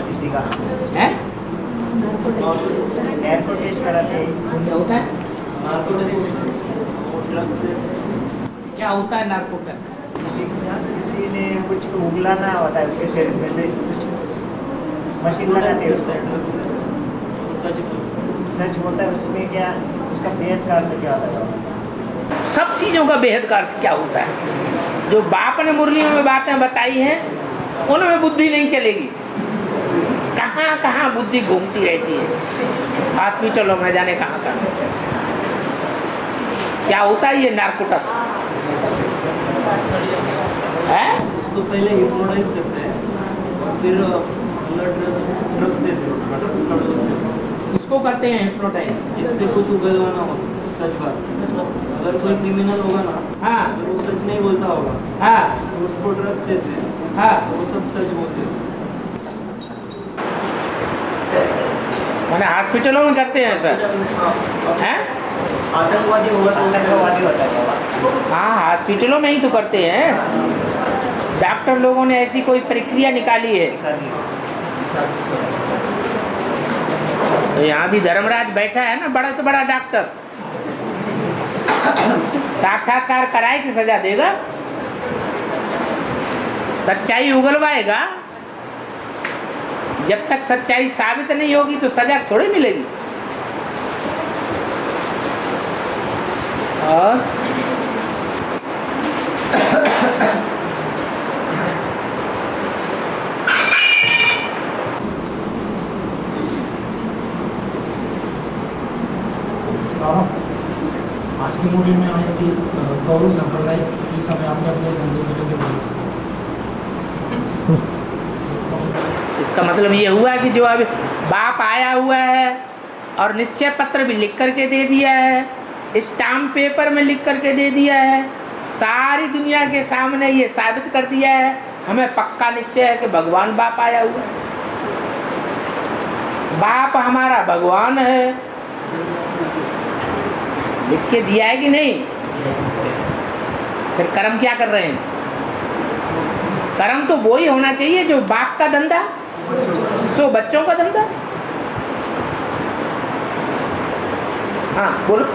किसी का है एयरपोर्ट टेस्ट कराते हैं। क्या होता है? ड्रग्स क्या होता है नार्कोटिक्स? किसी ने कुछ उगलाना होता है उसके शरीर में से कुछ मशीन लगाती है उसको। सच बोलता है उसमें क्या उसका बेहद का अर्थ क्या होता है? सब चीजों का बेहद का अर्थ क्या होता है? जो बाप ने मुरलियों में बातें बताई हैं उनमें बुद्धि नहीं चलेगी। कहाँ कहाँ बुद्धि घूमती रहती है, हॉस्पिटलों में जाने कहाँ कहाँ। क्या होता है ये नार्कोटिक्स? है उसको पहले हिप्नोटाइज करते हैं और फिर ड्रग्स देते हैं, उसका ड्रग्स का डोज देते हैं। इसको करते हैं हिप्नोटाइज। जिससे कुछ उगलवाना हो, सच बात। अगर कोई क्रिमिनल होगा ना, हाँ अगर वो सच नहीं बोलता होगा हाँ तो उसको ड्रग्स देते हैं, हाँ। तो वो सब सच बोलते हैं। मैंने हॉस्पिटलों में करते हैं सर, हैं? आतंकवादी होगा तो आतंकवादी होता है। हाँ हॉस्पिटलों में ही तो करते हैं। डॉक्टर लोगों ने ऐसी कोई प्रक्रिया निकाली है। तो यहाँ भी धर्मराज बैठा है ना, बड़ा तो बड़ा डॉक्टर, साक्षात्कार कराए कि सजा देगा? सच्चाई उगलवाएगा। जब तक सच्चाई साबित नहीं होगी तो सजा थोड़ी मिलेगी। और आज की मूवी में आए कि गौरव संप्रदाय इस समय आपने अपने धंधे में लगे हुए हैं। इसका मतलब ये हुआ कि जो अब बाप आया हुआ है और निश्चय पत्र भी लिख करके दे दिया है, स्टाम्प पेपर में लिख करके दे दिया है, सारी दुनिया के सामने ये साबित कर दिया है, हमें पक्का निश्चय है कि भगवान बाप आया हुआ है। बाप हमारा भगवान है, लिख के दिया है कि नहीं? फिर कर्म क्या कर रहे हैं? कर्म तो वो ही होना चाहिए जो बाप का धंधा, सो बच्चों का धंधा। हाँ बोलो।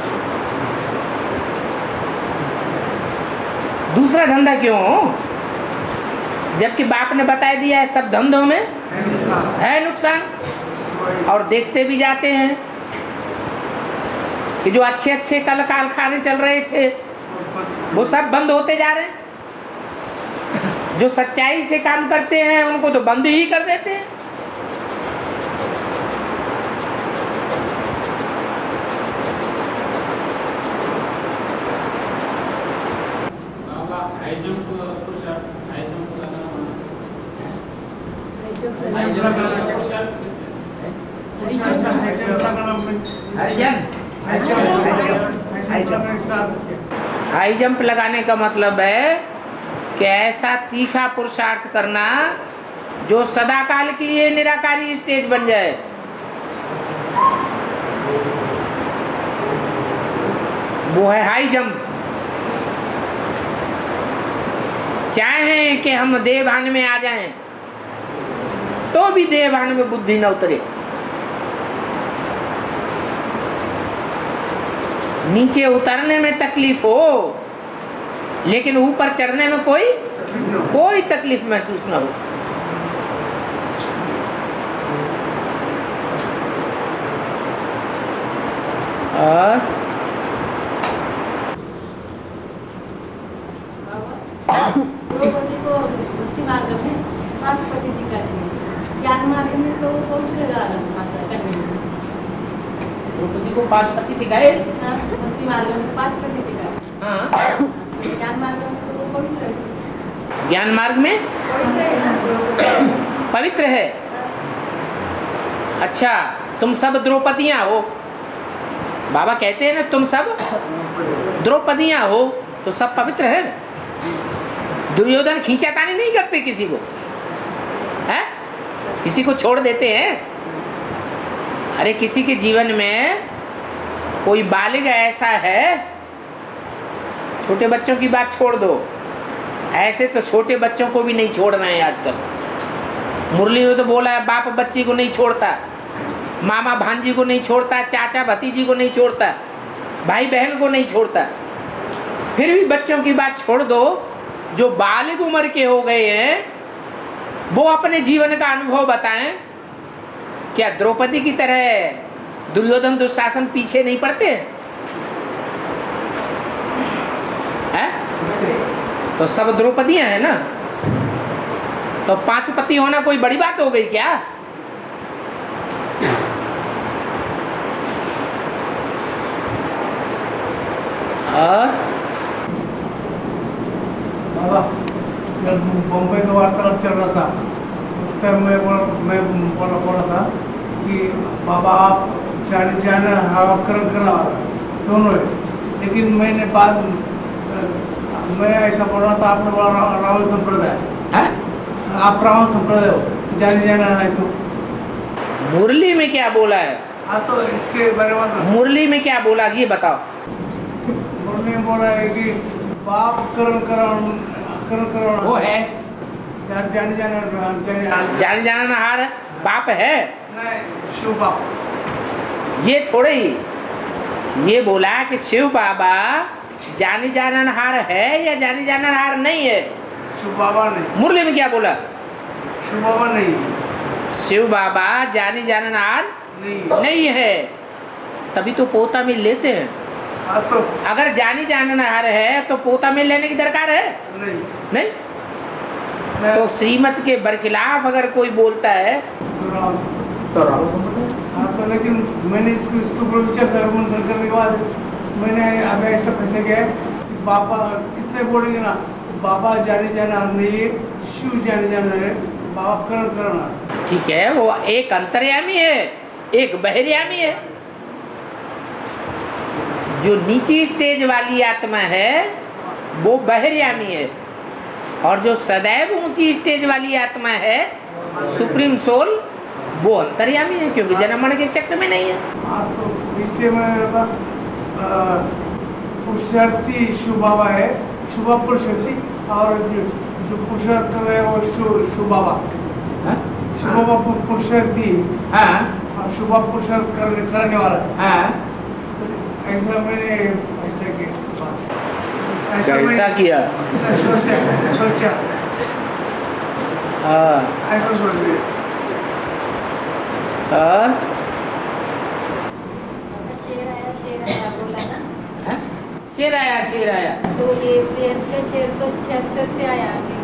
दूसरा धंधा क्यों हो? जबकि बाप ने बता दिया है सब धंधों में है नुकसान। और देखते भी जाते हैं कि जो अच्छे अच्छे कल कारखाने चल रहे थे वो सब बंद होते जा रहे हैं। जो सच्चाई से काम करते हैं उनको तो बंद ही कर देते हैं। हाई जंप लगाने का मतलब है कि ऐसा तीखा पुरुषार्थ करना जो सदाकाल के लिए निराकारी स्टेज बन जाए। वो है हाई जंप। चाहे कि हम देवभान में आ जाएं तो भी देवभान में बुद्धि न उतरे। नीचे उतरने में तकलीफ हो लेकिन ऊपर चढ़ने में कोई तकलीफ महसूस न हो। और द्रौपदी को 5 पति दिखाए। ज्ञान मार्ग में पवित्र है। अच्छा तुम सब द्रौपदियां हो, बाबा कहते हैं ना तुम सब द्रौपदियां हो तो सब पवित्र है। दुर्योधन खींचातानी नहीं करते किसी को, है किसी को छोड़ देते हैं। अरे किसी के जीवन में कोई बालिग ऐसा है, छोटे बच्चों की बात छोड़ दो, ऐसे तो छोटे बच्चों को भी नहीं छोड़ रहे हैं आजकल। मुरली ने तो बोला है बाप बच्ची को नहीं छोड़ता, मामा भांजी को नहीं छोड़ता, चाचा भतीजी को नहीं छोड़ता, भाई बहन को नहीं छोड़ता। फिर भी बच्चों की बात छोड़ दो, जो बालिग उम्र के हो गए हैं वो अपने जीवन का अनुभव बताएं। क्या द्रौपदी की तरह दुर्योधन दुशासन पीछे नहीं पड़ते हैं? तो सब द्रौपदियां हैं ना, तो 5 पति होना कोई बड़ी बात हो गई क्या? और बाबा, जब बम्बई का वार्तालाप चल रहा था उस टाइम मैं बोला था कि बाबा आप जाने करना दोनों है, लेकिन मैंने बाद मैं ऐसा बोल रहा था, आपने बोला रावण संप्रदाय, आप रावण संप्रदाय हो, जाना है तो मुरली में क्या बोला है? हाँ, तो इसके बारे में मुरली में क्या बोला ये बताओ। मुरली में बोला है कि बाप करण वो है जाने जाने जाना नहार बाप है, नहीं शिव बाप। ये थोड़े ही ये बोला कि शिव बाबा जानी जाना नहार है या जानी जाना नहार नहीं है। शिव बाबा नहीं। मुरली में क्या बोला? शिव बाबा नहीं, शिव बाबा जानी जाना नहार नहीं है, तभी तो पोता मिल लेते हैं। हाँ, तो अगर जानी जाना नहार है तो पोता मिल लेने की दरकार है नहीं, नहीं? तो श्रीमत के बरखिलाफ अगर कोई बोलता है तो हाँ, तो लेकिन मैंने इसके ऊपर विचार सर्वमंथन करने के बाद मैंने अभी ऐसा फैसला किया है कि बाबा कितने बोलेंगे ना, बाबा जाने जाना नहीं है, शिव जाने जाना है, बाबा करण करना। ठीक है, वो एक अंतर्यामी है, एक बहिर्यामी है। जो नीची स्टेज वाली आत्मा है वो बहिर्यामी है, और जो सदैव ऊंची स्टेज वाली आत्मा है सुप्रीम सोल वो अंतर्यामी है, क्योंकि जन्म मरण के चक्र में नहीं है। हाँ, तो इसलिए मैं पुरुषार्थी शिव बाबा है, शुभ पुरुषार्थी, और जो पुरुषार्थ कर रहे हैं वो शिव बाबा, शिव बाबा पुरुषार्थी, शुभ पुरुषार्थ करने वाला है। ऐसा मैंने फैसला किया, ऐसा किया सोचा ऐसा सोच लिया। और शेर आया बोला ना, शेर आया तो ये बेर का शेर तो 76 से आया अभी।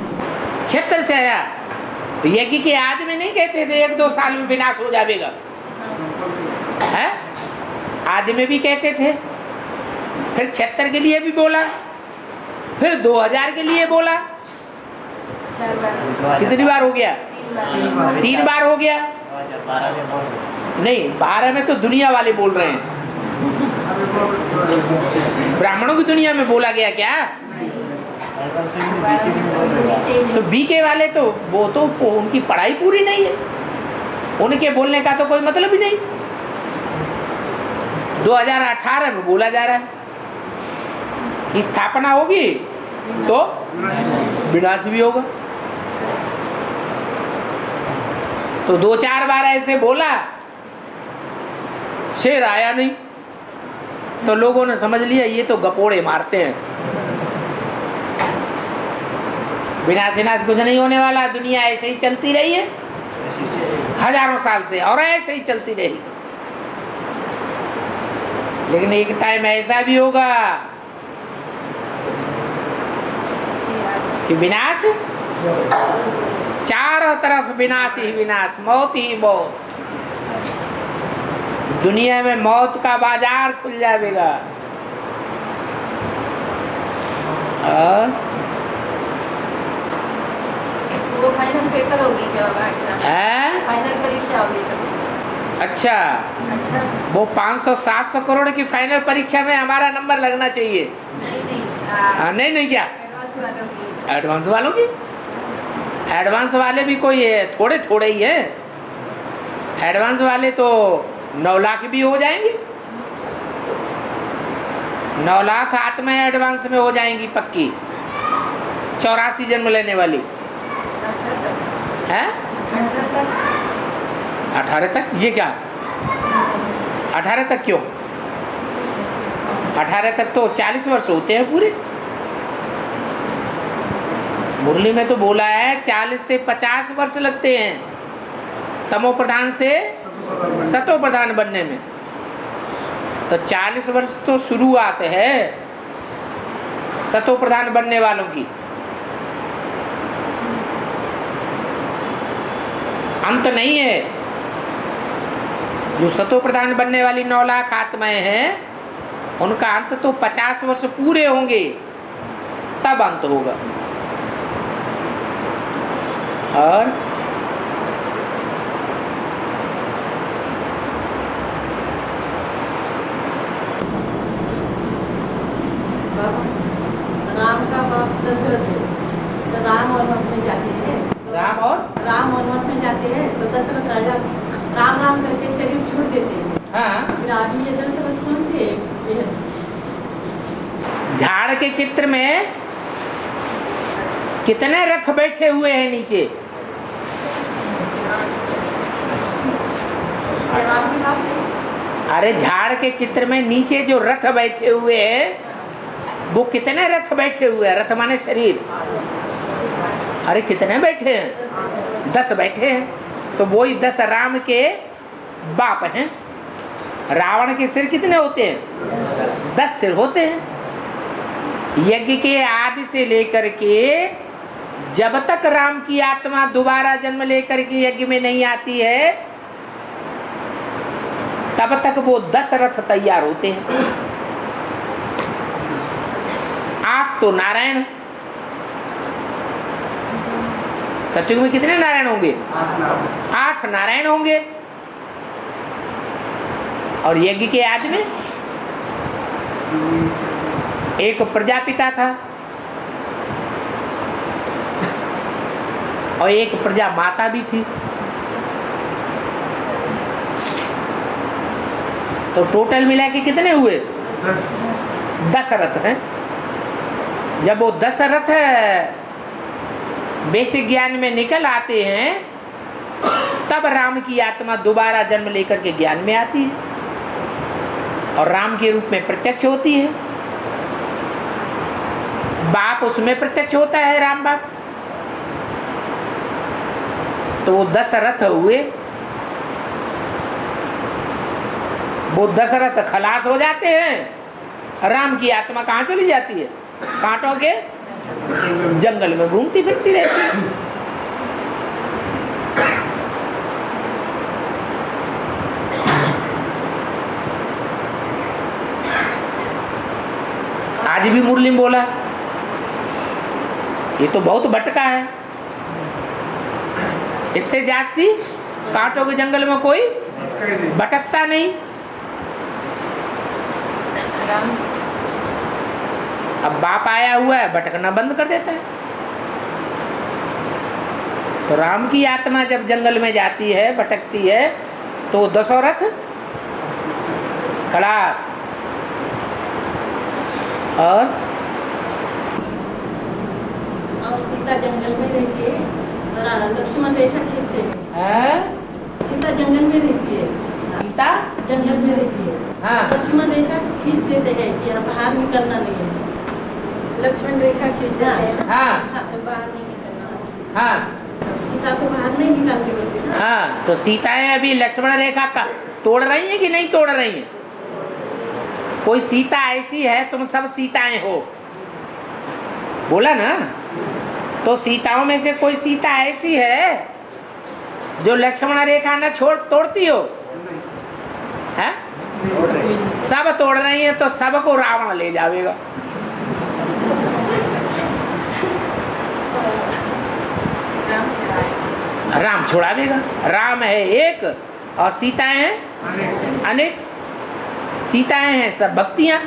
76 से आया, तो यज्ञ के आदमी नहीं कहते थे 1-2 साल में विनाश हो जाएगा है? आदि में भी कहते थे, फिर 76 के लिए भी बोला, फिर 2000 के लिए बोला। 4 बार, कितनी बार हो गया? 3 बार 3 बार हो गया। 2012 में बोल नहीं, 12 में तो दुनिया वाले बोल रहे हैं, ब्राह्मणों की दुनिया में बोला गया क्या? तो बीके वाले तो वो तो उनकी पढ़ाई पूरी नहीं है, उनके बोलने का तो कोई मतलब ही नहीं। 2018 में बोला जा रहा है कि स्थापना होगी तो विनाश भी होगा। तो 2-4 बार ऐसे बोला, शेर आया नहीं, तो लोगों ने समझ लिया ये तो गपोड़े मारते हैं, विनाश कुछ नहीं होने वाला, दुनिया ऐसे ही चलती रही है हजारों साल से, और ऐसे ही चलती रही। लेकिन एक टाइम ऐसा भी होगा कि विनाश, चारों तरफ विनाश ही विनाश, मौत ही मौत। दुनिया में मौत का बाजार खुल जाएगा। और वो फाइनल पेपर होगी क्या बाबा? फाइनल परीक्षा होगी सब। अच्छा, वो 500-700 करोड़ की फाइनल परीक्षा में हमारा नंबर लगना चाहिए। नहीं क्या एडवांस वालों की? एडवांस वाले भी कोई थोड़े थोड़े ही है, एडवांस वाले तो 9 लाख भी हो जाएंगे, 9 लाख आत्माएं एडवांस में हो जाएंगी पक्की, 84 जन्म लेने वाली है। 18 तक? ये क्या 18 तक क्यों? 18 तक तो 40 वर्ष होते हैं पूरे। मुरली में तो बोला है 40 से 50 वर्ष लगते हैं तमो प्रधान से सतो प्रधान बनने में। तो 40 वर्ष तो शुरुआत है सतो प्रधान बनने वालों की, अंत नहीं है। जो सतो प्रधान बनने वाली 9 लाख आत्माएं हैं उनका अंत तो 50 वर्ष पूरे होंगे तब अंत होगा। और राम का बाप दशरथ है, तो राम और वंश में जाते हैं, राम और वंश में जाते हैं तो दशरथ राजा राम राम करके शरीर छोड़ देते हैं। हाँ, फिर अभी ये दशरथ कौन से ये है? झाड़ के चित्र में कितने रथ बैठे हुए हैं नीचे? ये राम की बात है। अरे झाड़ के चित्र में नीचे जो रथ बैठे हुए हैं वो कितने रथ बैठे हुए हैं? रथ माने शरीर। अरे कितने बैठे हैं? 10 बैठे हैं। तो वही 10 राम के बाप हैं। रावण के सिर कितने होते हैं? 10 सिर होते हैं। यज्ञ के आदि से लेकर के जब तक राम की आत्मा दोबारा जन्म लेकर के यज्ञ में नहीं आती है तब तक वो 10 रथ तैयार होते हैं। 8 तो नारायण। सतयुग में कितने नारायण होंगे? 8 नारायण होंगे। और यज्ञ के आदि में एक प्रजापिता था और एक प्रजा माता भी थी। तो टोटल मिला के कितने हुए? 10 रथ हैं। जब वो 10 रथ बेसिक ज्ञान में निकल आते हैं तब राम की आत्मा दोबारा जन्म लेकर के ज्ञान में आती है और राम के रूप में प्रत्यक्ष होती है। बाप उसमें प्रत्यक्ष होता है, राम बाप। तो वो 10 रथ हुए। वो 10 रथ खलास हो जाते हैं। राम की आत्मा कहाँ चली जाती है? कांटों के जंगल में घूमती फिरती रहती है। आज भी मुरली में बोला, ये तो बहुत भटका है। इससे जाती कांटों के जंगल में कोई भटकता नहीं। अब बाप आया हुआ है, भटकना बंद कर देता है। तो राम की आत्मा जब जंगल में जाती है, भटकती है, तो 10 रथ खलास। और सीता जंगल में रहती है, लक्ष्मण रेखा खींचते हैं। सीता जंगल में रहती है, सीता जंगल में रहती है। हाँ। लक्ष्मण रेखा खींच देते हैं कि अब बाहर निकलना नहीं है। लक्ष्मण रेखा खींच देते हैं ना। हाँ। बाहर नहीं निकलना। हाँ सीता को बाहर नहीं निकालते बोलते ना। हाँ, तो सीताएं अभी लक्ष्मण रेखा का तोड़ रही हैं कि नहीं तोड़ रही हैं? कोई सीता ऐसी है, तुम सब सीताएं हो, बोला ना। तो सीताओं में से कोई सीता ऐसी है जो लक्ष्मण रेखा न छोड़ तोड़ती हो? है? सब तोड़ रही है तो सबको रावण ले जाएगा। राम छुड़ावेगा। राम है एक और सीताएं हैं अनेक। सीताएं हैं सब भक्तियां।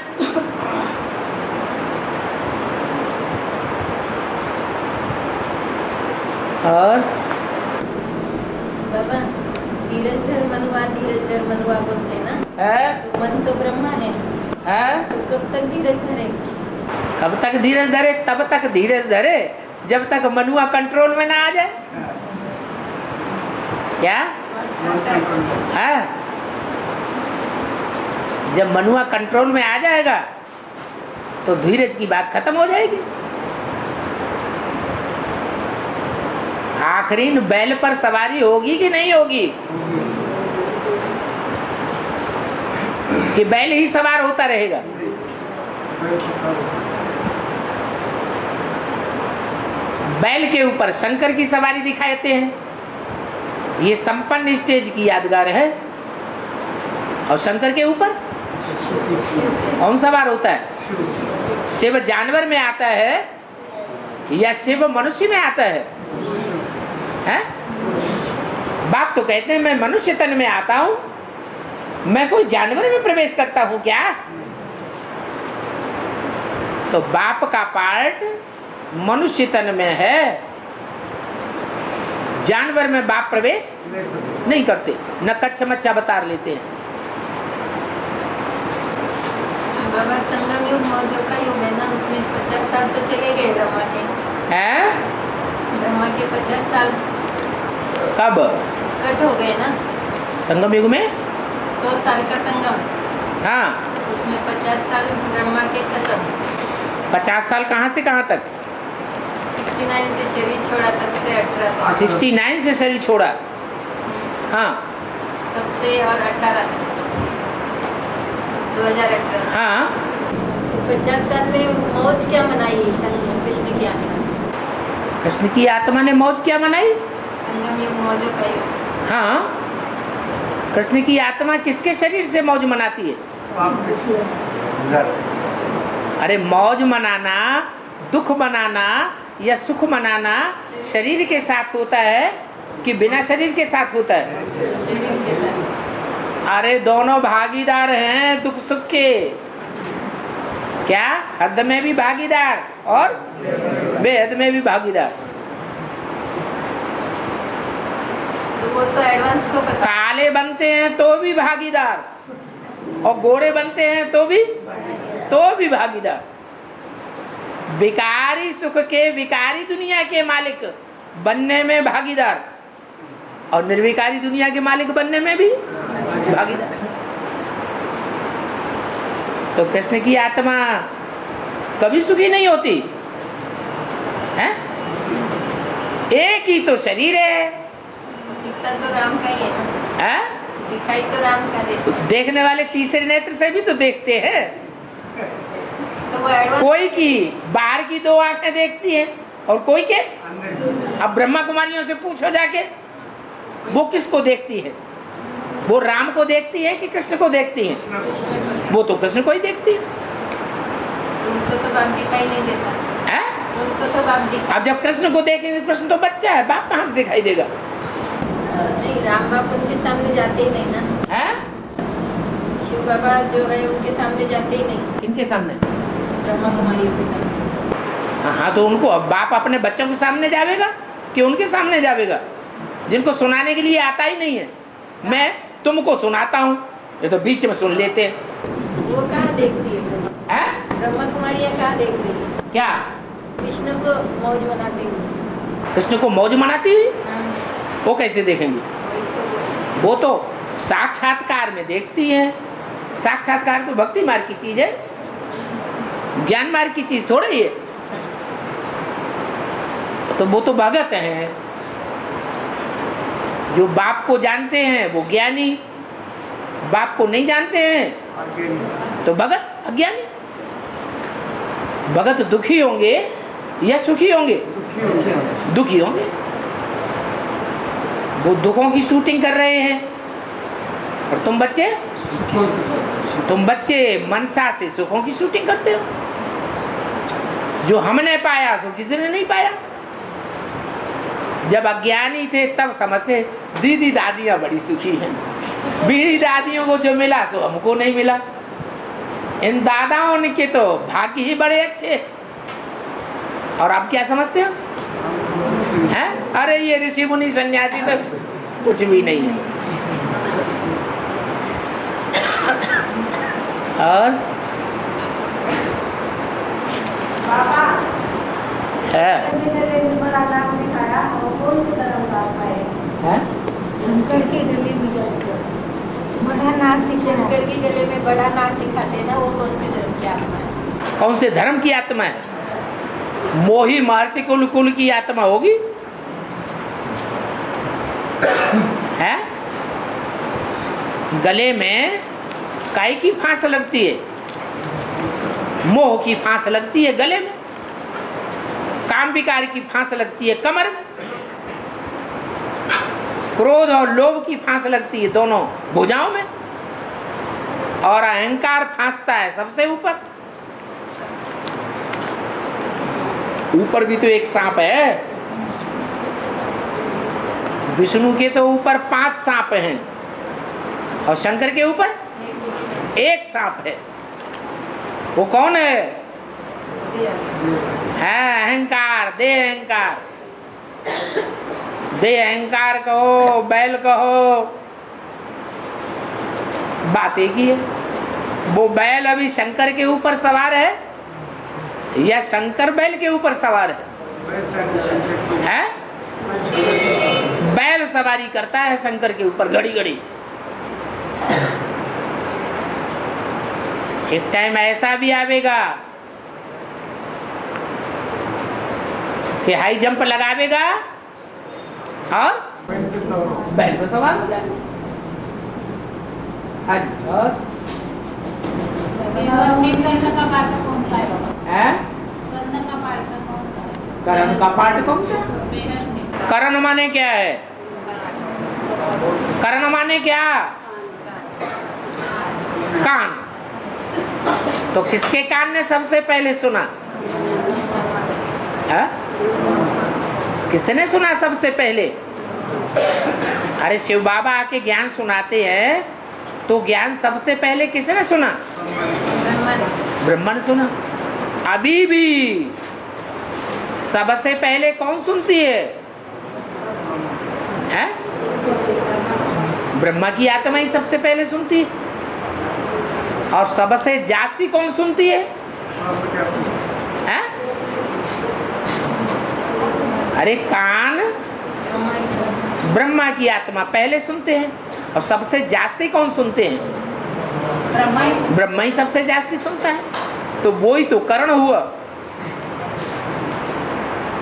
और बाबा धीरज धर मनुआ बोलते हैं ना। है? तो मन तो ब्रह्मा है, तो कब तक धीरज धरे? कब तक धीरज धरे? तब तक धीरज धरे जब तक मनुआ कंट्रोल में ना आ जाए। क्या? है। जब मनुआ कंट्रोल में आ जाएगा तो धीरज की बात खत्म हो जाएगी। आखिरी बैल पर सवारी होगी कि नहीं होगी? कि बैल ही सवार होता रहेगा? बैल के ऊपर शंकर की सवारी दिखाते हैं। ये संपन्न स्टेज की यादगार है। और शंकर के ऊपर कौन सवार होता है? शिव जानवर में आता है या शिव मनुष्य में आता है? हैं? बाप तो कहते हैं मैं मनुष्य तन में आता हूं, मैं कोई जानवर में प्रवेश करता हूं क्या? तो बाप का पार्ट मनुष्य तन में है, जानवर में बाप प्रवेश नहीं करते। न कच्छ मच्छा बता लेते हैं। बाबा संगम युग मौजों का युग है ना, उसमें 50 साल तो चले गए ब्रह्मा के। हैं? ब्रह्मा के 50 साल कब कट हो गए ना। संगम युग में 100 साल का संगम, हाँ, उसमें 50 साल ब्रह्मा के खत्म। 50 साल कहाँ से कहाँ तक? 69 से शरीर छोड़ा तब से 18 तक। 69 से शरीर छोड़ा, हाँ तब से और 18 तक 2018। हाँ। 50 साल में मौज क्या मनाई कृष्ण की आत्मा? कृष्ण की आत्मा ने मौज क्या मनाई? संगम युग मौजों का युग। हाँ, कृष्ण की आत्मा किसके शरीर से मौज मनाती है? अरे मौज मनाना, दुख मनाना या सुख मनाना शरीर के साथ होता है कि बिना शरीर के साथ होता है? शरीर के साथ। अरे दोनों भागीदार हैं दुख सुख के। क्या? हद में भी भागीदार और बेहद में भी भागीदार। तो वो तो एडवांस को पता। काले बनते हैं तो भी भागीदार और गोरे बनते हैं तो भी भागीदार। विकारी सुख के, विकारी दुनिया के मालिक बनने में भागीदार और निर्विकारी दुनिया के मालिक बनने में भी भागीदार। तो कृष्ण की आत्मा कभी सुखी नहीं होती है? एक ही तो शरीर है। दिखता तो राम का ही है ना। है? दिखाई तो राम का देता है। देखने वाले तीसरे नेत्र से भी तो देखते हैं। तो वो एडवांस कोई की बाहर की 2 आंखें देखती हैं और कोई के। अब ब्रह्मा कुमारियों से पूछो जाके वो किसको देखती है? वो राम को देखती है कि कृष्ण को देखती है? वो तो कृष्ण को ही देखती है। उनको तो बाप दिखाई नहीं देता है? उनको तो बाप दिखाई अब जब कृष्ण को देखेंगे, कृष्ण तो बच्चा है, बाप कहाँ से दिखाई देगा? नहीं। राम बाप उनके सामने जाते ही नहीं ना। है? शिव बाबा जो है उनके सामने जाते ही नहीं। किनके सामने? ब्रह्मा कुमारियों के सामने। हाँ, तो उनको अब बाप अपने बच्चों के सामने जावेगा कि उनके सामने जावेगा? जिनको सुनाने के लिए आता ही नहीं है। मैं तुमको सुनाता हूँ, ये तो बीच में सुन लेते हैं। वो कहाँ देखती है? है? ब्रह्मा कुमारियाँ कहाँ देख रही है? क्या? कृष्ण को मौज मनाती हुई। कृष्ण को मौज मनाती हुई? हाँ, वो कैसे देखेंगे? वही तो वो तो साक्षात्कार में देखती है। साक्षात्कार तो भक्ति मार्ग की चीज है, ज्ञान मार्ग की चीज थोड़ा ही है। तो वो तो भगत हैं, जो बाप को जानते हैं वो ज्ञानी, बाप को नहीं जानते हैं तो भगत अज्ञानी। भगत दुखी होंगे या सुखी होंगे? दुखी होंगे। वो दुखों की शूटिंग कर रहे हैं और तुम बच्चे मनसा से सुखों की शूटिंग करते हो। जो हमने पाया सो किसी ने नहीं पाया। जब अज्ञानी थे तब समझते दीदी दादियां बड़ी सुखी हैं, बीड़ी दादियों को जो मिला सो हमको नहीं मिला। इन दादाओं के तो भाग्य ही बड़े अच्छे। और आप क्या समझते हो? हैं? अरे ये ऋषि मुनि सन्यासी तो कुछ भी नहीं है। और है? शंकर के गले में बड़ा नाक दिखा शंकर के गले में बड़ा नाक दिखाते हैं ना, वो कौन से धर्म की आत्मा है? कौन से धर्म की आत्मा है? मोही महर्षि कुल की आत्मा होगी है? गले में काई की फांस लगती है? मोह की फांस लगती है गले में, काम विकार की फांस लगती है कमर में, क्रोध और लोभ की फांस लगती है दोनों भुजाओं में, और अहंकार फांसता है सबसे ऊपर। ऊपर भी तो एक सांप है, विष्णु के तो ऊपर 5 सांप हैं और शंकर के ऊपर एक सांप है। वो कौन है? अहंकार, दे अहंकार, दे अहंकार कहो, बैल कहो, बात एक ही है। वो बैल अभी शंकर के ऊपर सवार है या शंकर बैल के ऊपर सवार है? बैल सवारी करता है शंकर के ऊपर घड़ी घड़ी। एक टाइम ऐसा भी आवेगा कि हाई जंप लगावेगा और बैल पर सवार हो जाएगा। और कर्ण का पार्ट कौन सा है बाबा? कर्ण का पार्ट कौन सा है? करण का पार्ट कौन सा है? करण माने क्या है? करण माने क्या? कान। तो किसके कान ने सबसे पहले सुना? है? किसने सुना सबसे पहले? अरे शिव बाबा आके ज्ञान सुनाते हैं तो ज्ञान सबसे पहले किसने सुना? ब्रह्मा ने सुना। अभी भी सबसे पहले कौन सुनती है? हैं? ब्रह्मा की आत्मा ही सबसे पहले सुनती है। और सबसे जास्ती कौन सुनती है? हैं? अरे कान ब्रह्मा की आत्मा पहले सुनते हैं और सबसे जास्ती कौन सुनते हैं? ब्रह्मा ही सबसे जास्ती सुनता है। तो वो ही तो करण हुआ।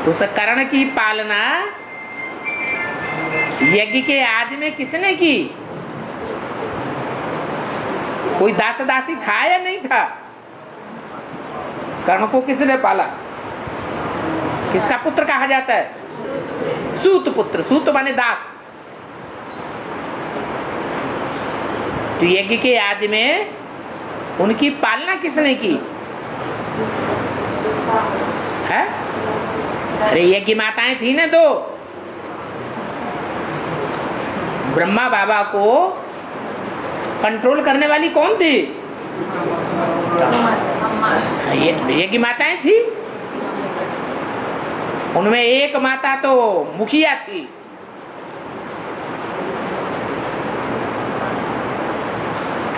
उस करण की पालना यज्ञ के आदि में किसने की? कोई दास दासी था या नहीं था? कर्ण को किसने पाला? किसका पुत्र कहा जाता है? सूत पुत्र। सूत माने दास। तो यज्ञ के आदि में उनकी पालना किसने की है? अरे यज्ञ माताएं थी ना दो। ब्रह्मा बाबा को कंट्रोल करने वाली कौन थी? यज्ञ माताएं थी। उनमें एक माता तो मुखिया थी।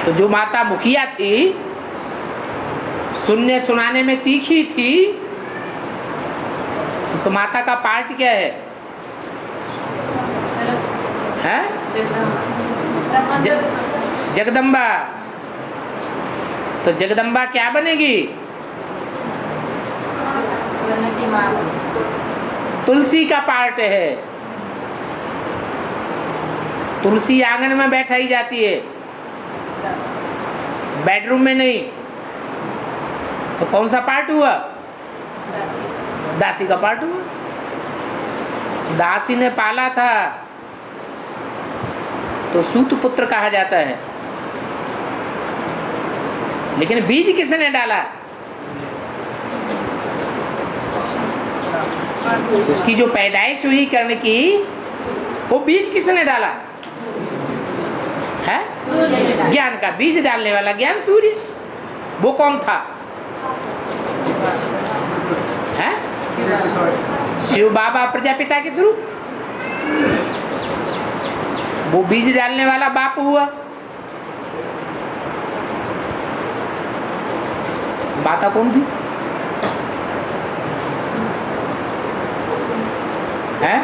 तो जो माता मुखिया थी, सुनने सुनाने में तीखी थी, उस माता का पार्ट क्या है? हैं? जगदम्बा। तो जगदम्बा क्या बनेगी? तुलसी का पार्ट है। तुलसी आंगन में बैठाई जाती है, बेडरूम में नहीं। तो कौन सा पार्ट हुआ? दासी का पार्ट हुआ। दासी ने पाला था तो सूत पुत्र कहा जाता है। लेकिन बीज किसने डाला? उसकी जो पैदाइश हुई कर्ण की, वो बीज किसने डाला है? ज्ञान का बीज डालने वाला ज्ञान सूर्य। वो कौन था? है? शिव बाबा प्रजापिता के थ्रू। वो बीज डालने वाला बाप हुआ। माता कौन थी? है?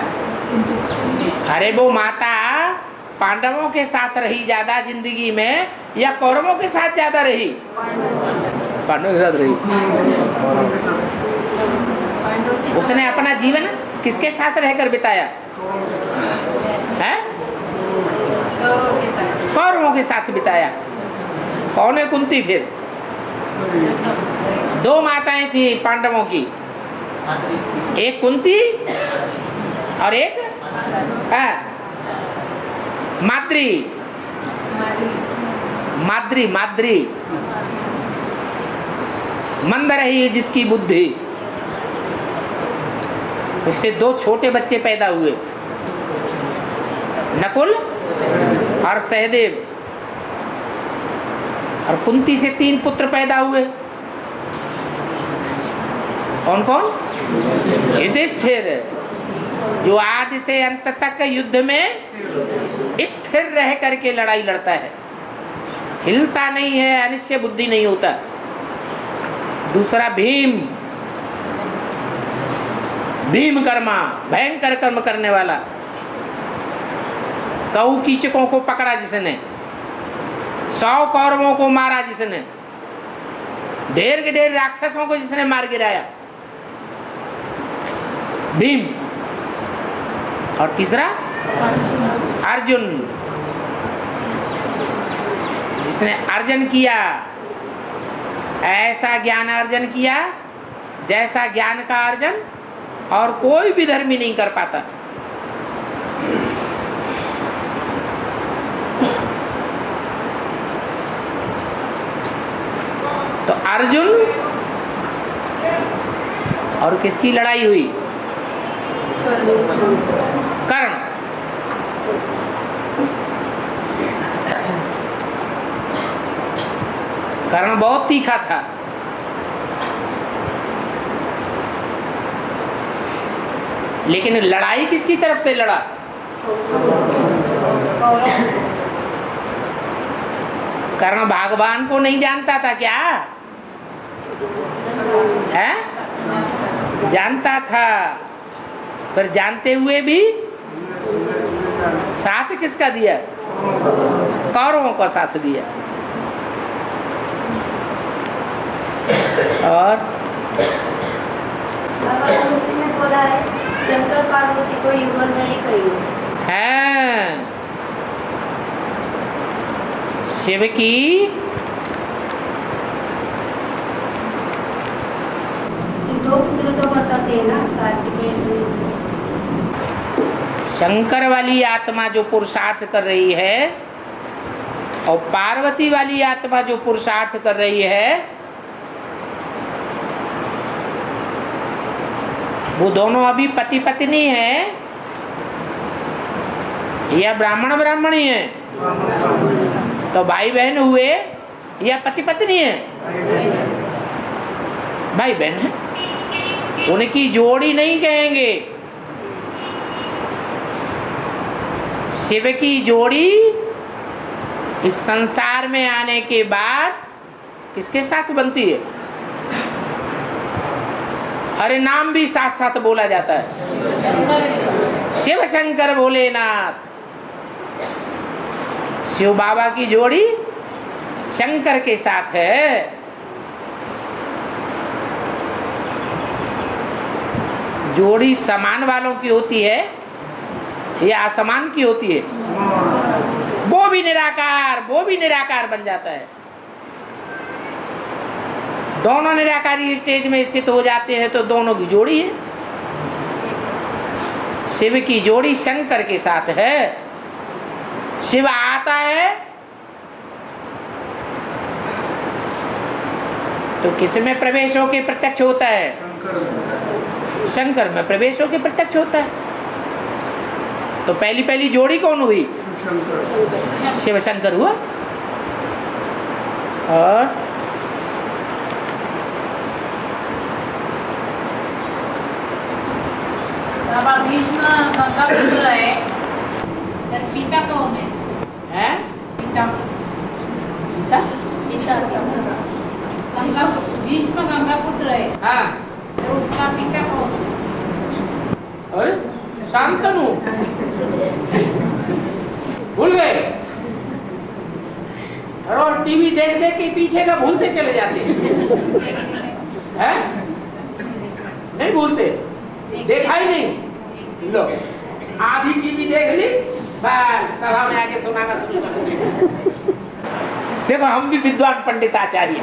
अरे वो माता पांडवों के साथ रही ज्यादा जिंदगी में या कौरवों के साथ ज्यादा रही? पांडवों के साथ रही। उसने अपना जीवन किसके साथ रहकर बिताया है? कौरवों के साथ बिताया। कौन है कुंती? फिर दो माताएं थी पांडवों की, एक कुंती और एक माद्री। माद्री माद्री मंद रही जिसकी बुद्धि, उससे दो छोटे बच्चे पैदा हुए, नकुल और सहदेव। और कुंती से 3 पुत्र पैदा हुए। कौन कौन? युधिष्ठिर, जो आदि से अंत तक युद्ध में स्थिर रह करके लड़ाई लड़ता है, हिलता नहीं है, अनिश्चय बुद्धि नहीं होता। दूसरा भीम, भीम कर्मा, भयंकर कर्म करने वाला। 100 कीचकों को पकड़ा जिसने, 100 कौरवों को मारा जिसने, ढेर के ढेर राक्षसों को जिसने मार गिराया, भीम। और तीसरा अर्जुन, जिसने अर्जन किया, ऐसा ज्ञान अर्जन किया जैसा ज्ञान का अर्जन और कोई भी धर्मी नहीं कर पाता। तो अर्जुन और किसकी लड़ाई हुई? कर्ण। कर्ण बहुत तीखा था। लेकिन लड़ाई किसकी तरफ से लड़ा? कर्ण भगवान को नहीं जानता था क्या है? जानता था, पर जानते हुए भी साथ किसका दिया? कौरवों का साथ दिया। और में बोला है शंकर पार्वती को युगल नहीं कही है। शिव की दो पुत्र तो बताते हैं ना, कार्तिकेय। शंकर वाली आत्मा जो पुरुषार्थ कर रही है और पार्वती वाली आत्मा जो पुरुषार्थ कर रही है, वो दोनों अभी पति पत्नी है या ब्राह्मण ब्राह्मणी है? तो भाई बहन हुए या पति पत्नी है? भाई बहन है। उनकी जोड़ी नहीं कहेंगे। शिव की जोड़ी इस संसार में आने के बाद किसके साथ बनती है? अरे नाम भी साथ साथ बोला जाता है, शिव शंकर भोलेनाथ। शिव बाबा की जोड़ी शंकर के साथ है। जोड़ी समान वालों की होती है या असमान की होती है? वो भी निराकार बन जाता है। दोनों निराकारी स्टेज में स्थित हो जाते हैं तो दोनों की जोड़ी है। शिव की जोड़ी शंकर के साथ है। शिव आता है तो किस में प्रवेश होके प्रत्यक्ष होता है? शंकर में प्रवेश होके प्रत्यक्ष होता है। तो पहली जोड़ी कौन हुई? शिव शंकर हुआ। और भीष्म गंगा पुत्र है, पिता कौन है? हैं? पिता सीता? पिता गंगा, भीष्म गंगा पुत्र है, हाँ। तो उसका पिता कौन है? और शांतनु। भूल गए? और टीवी देख देख के पीछे का भूलते चले जाते हैं? नहीं भूलते, देखा ही नहीं। लो आधी टीवी देख ली, बस सभा में आके सुनाना शुरू कर दिया। देखो हम भी विद्वान पंडिताचार्य।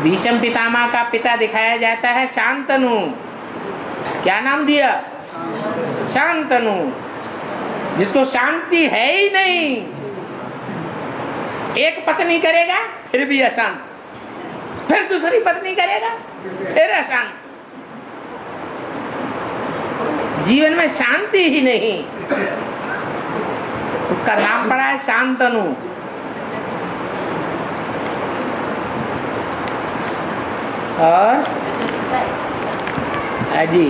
भीष्म पितामह का पिता दिखाया जाता है शांतनु। क्या नाम दिया? शांतनु, जिसको शांति है ही नहीं। एक पत्नी करेगा फिर भी अशांत, फिर दूसरी पत्नी करेगा फिर अशांत। जीवन में शांति ही नहीं। उसका नाम पड़ा है शांतनु। और जी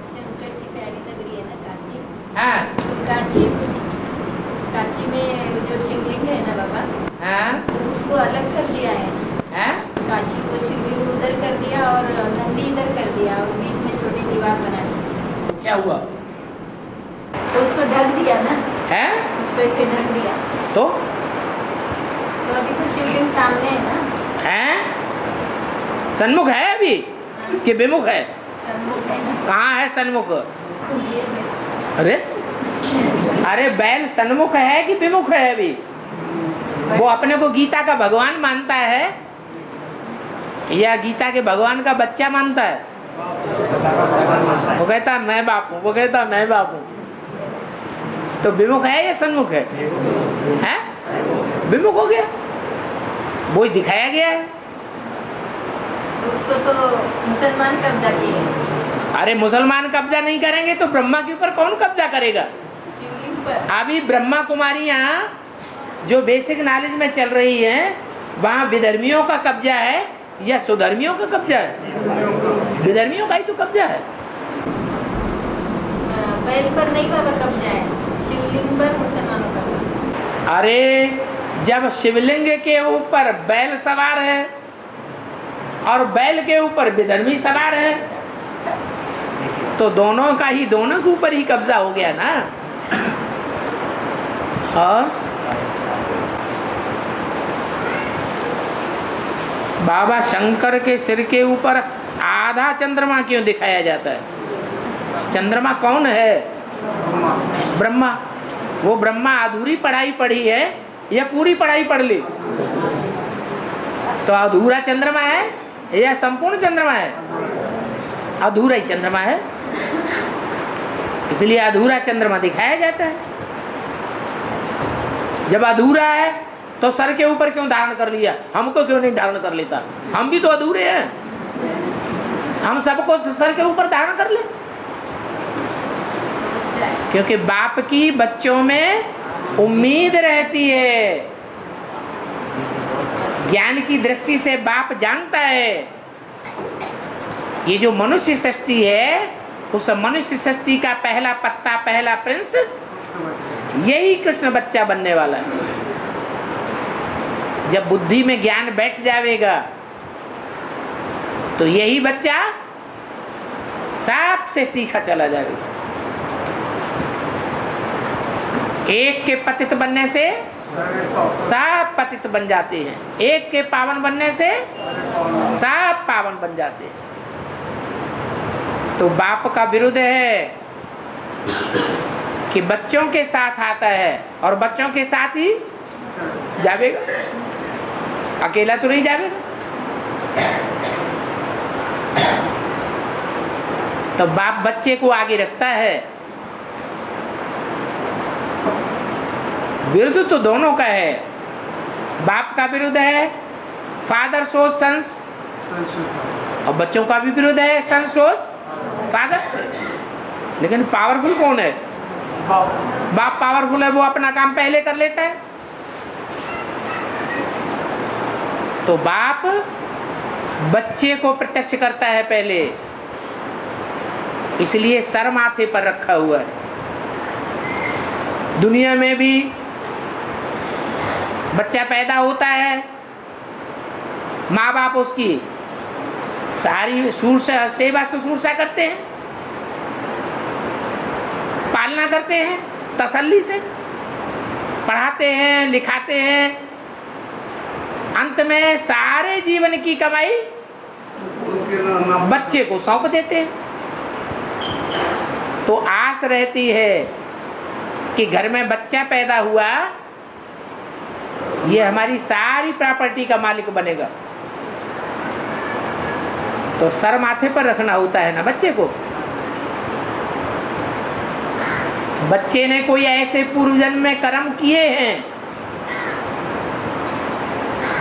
शंकर की प्यारी लग रही है ना काशी। हाँ काशी में जो शिवलिंग है ना बाबा, हाँ तो उसको अलग कर दिया है। हाँ काशी को शिवलिंग उधर कर दिया और नंदी इधर कर दिया और बीच में छोटी दीवार बना दी। क्या हुआ? तो उसको ढक दिया ना, है उसको ऐसे ढक दिया। तो अभी तो शिवलिंग सामने है ना। है सन्मुख है अभी कि विमुख है? सन्मुख है ना। कहाँ है सन्मुख? ये है। अरे अरे बैल सन्मुख है कि विमुख है अभी? वो अपने को गीता का भगवान मानता है या गीता के भगवान का बच्चा मानता है? वो कहता मैं बाप हूँ, वो कहता मैं बाप हूँ। तो विमुख है या सन्मुख है? हैं? विमुख हो गया, वो ही दिखाया गया है। तो उसको तो मुसलमान कब्जा किए। अरे मुसलमान कब्जा नहीं करेंगे तो ब्रह्मा के ऊपर कौन कब्जा करेगा? शिवलिंग पर। अभी ब्रह्मा कुमारियां जो बेसिक नॉलेज में चल रही है, वहाँ विधर्मियों का कब्जा है या सुधर्मियों का कब्जा है? विधर्मियों का ही तो कब्जा है। बैल पर नहीं बाबा कब्जा है, शिवलिंग पर मुसलमानों का कब्जा। अरे जब शिवलिंग के ऊपर बैल सवार है और बैल के ऊपर विधर्मी सवार है, तो दोनों का ही, दोनों के ऊपर ही कब्जा हो गया ना। और बाबा शंकर के सिर के ऊपर आधा चंद्रमा क्यों दिखाया जाता है? चंद्रमा कौन है? ब्रह्मा। वो ब्रह्मा अधूरी पढ़ाई पढ़ी है या पूरी पढ़ाई पढ़ ली? तो अधूरा चंद्रमा है या संपूर्ण चंद्रमा है? अधूरा ही चंद्रमा है, इसलिए अधूरा चंद्रमा दिखाया जाता है। जब अधूरा है तो सर के ऊपर क्यों धारण कर लिया? हमको क्यों नहीं धारण कर लेता? हम भी तो अधूरे हैं, हम सबको सर के ऊपर धारण कर ले। क्योंकि बाप की बच्चों में उम्मीद रहती है। ज्ञान की दृष्टि से बाप जानता है ये जो मनुष्य सृष्टि है, उस मनुष्य सृष्टि का पहला पत्ता, पहला प्रिंस यही कृष्ण बच्चा बनने वाला है। जब बुद्धि में ज्ञान बैठ जाएगा तो यही बच्चा सांप से तीखा चला जाएगा। एक के पतित बनने से सब पतित बन जाते हैं, एक के पावन बनने से सब पावन बन जाते हैं। तो बाप का विरुद्ध है कि बच्चों के साथ आता है और बच्चों के साथ ही जावेगा, अकेला तो नहीं जावेगा। तो बाप बच्चे को आगे रखता है। विरुद्ध तो दोनों का है। बाप का विरुद्ध है फादर सोज सन्स, और बच्चों का भी विरुद्ध है सन सोज फादर। लेकिन पावरफुल कौन है? बाप पावरफुल है, वो अपना काम पहले कर लेता है। तो बाप बच्चे को प्रत्यक्ष करता है पहले, इसलिए सर माथे पर रखा हुआ है। दुनिया में भी बच्चा पैदा होता है, माँ बाप उसकी सारी सेवा शुश्रूषा करते हैं, पालना करते हैं, तसल्ली से पढ़ाते हैं, लिखाते हैं, अंत में सारे जीवन की कमाई बच्चे को सौंप देते हैं। तो आस रहती है कि घर में बच्चा पैदा हुआ, ये हमारी सारी प्रॉपर्टी का मालिक बनेगा। तो सर माथे पर रखना होता है ना बच्चे को। बच्चे ने कोई ऐसे पूर्व जन्म में कर्म किए हैं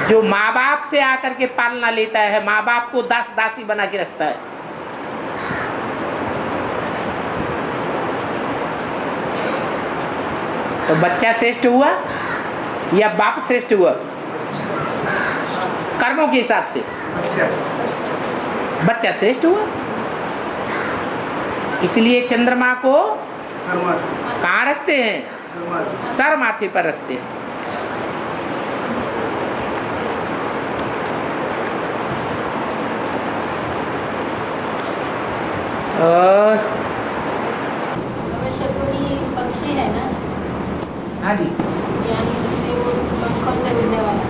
जो माँ बाप से आकर के पालना लेता है, माँ बाप को दास दासी बना के रखता है। तो बच्चा श्रेष्ठ हुआ या बाप श्रेष्ठ हुआ? कर्मों के हिसाब से बच्चा श्रेष्ठ हुआ। इसलिए चंद्रमा को कहाँ रखते हैं? सर माथे पर रखते हैं। और शकुनी पक्षी है ना, हाँ जी, यानी उससे वो पंखों से उड़ने वाला,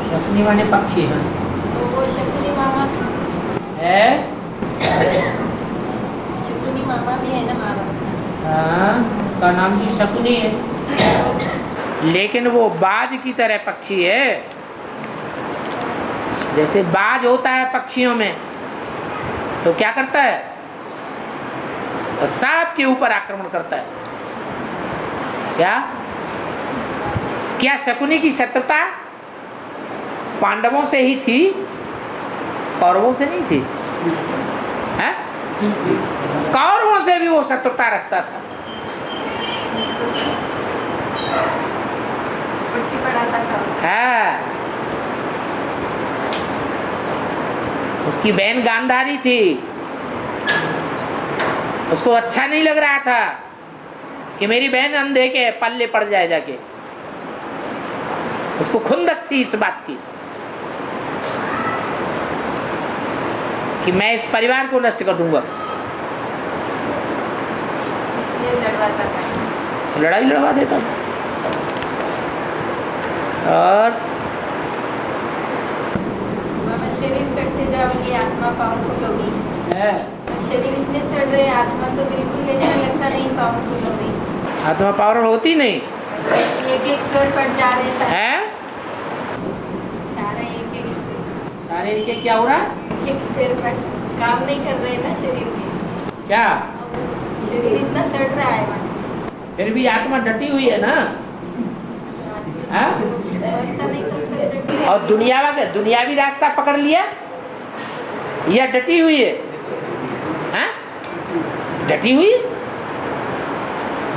शकुनी माने पक्षी है। तो वो शकुनी मामा भी है ना मामा। हाँ, उसका नाम भी शकुनी है, लेकिन वो बाज की तरह पक्षी है। जैसे बाज होता है पक्षियों में, तो क्या करता है? सांप के ऊपर आक्रमण करता है। क्या शकुनी की शत्रुता पांडवों से ही थी, कौरवों से नहीं थी? है? कौरवों से भी वो शत्रुता रखता था। है, उसकी बहन गांधारी थी, उसको अच्छा नहीं लग रहा था कि मेरी बहन अंधे के पल्ले पड़ जाए जाके। उसको खुंदक थी इस बात की कि मैं इस परिवार को नष्ट कर दूंगा। लड़ाई लड़वा देता था। और शरीर सड़ते जाएगी, आत्मा पावरफुल होगी। तो शरीर इतने सड़ रहे, आत्मा तो बिल्कुल ऐसा लगता नहीं पावरफुल हो रही। आत्मा पावरफुल होती नहीं एक स्टोर पर जा रहे है। सारे एक क्या हो रहा है? एक स्टोर पर काम नहीं कर रहे ना शरीर के। क्या शरीर इतना सड़ रहा है वहाँ। फिर भी आत्मा डटी हुई है ना। है? और दुनियावी रास्ता पकड़ लिया या डटी हुई है? हैं? डटी हुई।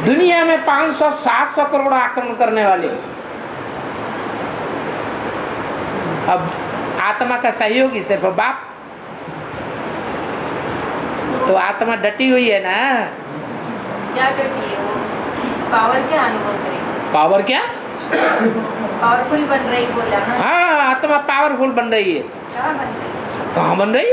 दुनिया में 500-700 करोड़ आक्रमण करने वाले, अब आत्मा का सहयोगी सिर्फ बाप। तो आत्मा डटी हुई है ना। क्या डटी है वो? पावर क्या अनुभव करेगी? पावर क्या? पावरफुल बन रही बोला ना। हाँ, आत्मा पावरफुल बन रही है। कहाँ बन रही? कहाँ बन रही?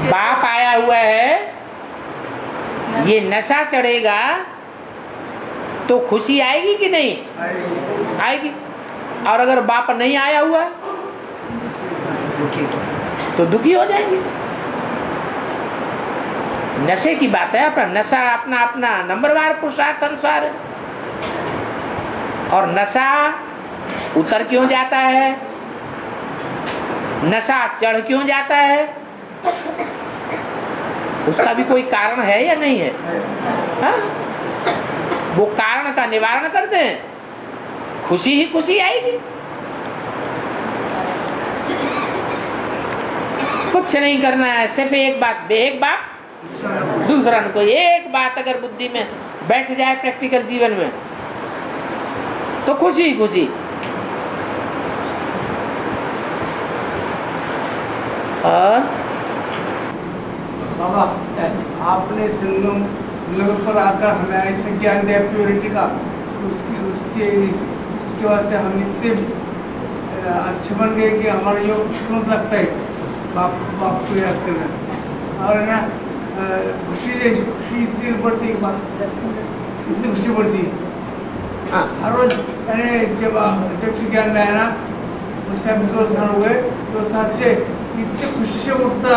बाप आया हुआ है, ये नशा चढ़ेगा तो खुशी आएगी कि नहीं आएगी? और अगर बाप नहीं आया हुआ तो दुखी हो जाएंगे। नशे की बात है। अपना नशा अपना अपना नंबरवार पुरुषार्थ अनुसार है। और नशा उतर क्यों जाता है, नशा चढ़ क्यों जाता है, उसका भी कोई कारण है या नहीं है? हाँ? वो कारण का निवारण कर दें, खुशी ही खुशी आएगी। कुछ नहीं करना है, सिर्फ एक बात दूसरा न कोई एक बात अगर बुद्धि में बैठ जाए प्रैक्टिकल जीवन में तो खुशी ही खुशी। और बाबा आपने संगम पर आकर हमें ऐसे ज्ञान दिया प्योरिटी का, उसके वास्ते हम इतने अच्छे बन गए कि हमारा योग क्यों लगता है बाप को याद करना। और है ना खुशी इतनी बढ़ती है, इतनी खुशी बढ़ती है। हर रोज मैंने जब से ज्ञान में आया ना, उससे अभी 2 साल हो गए, 2 साल से इतनी खुशी से उठता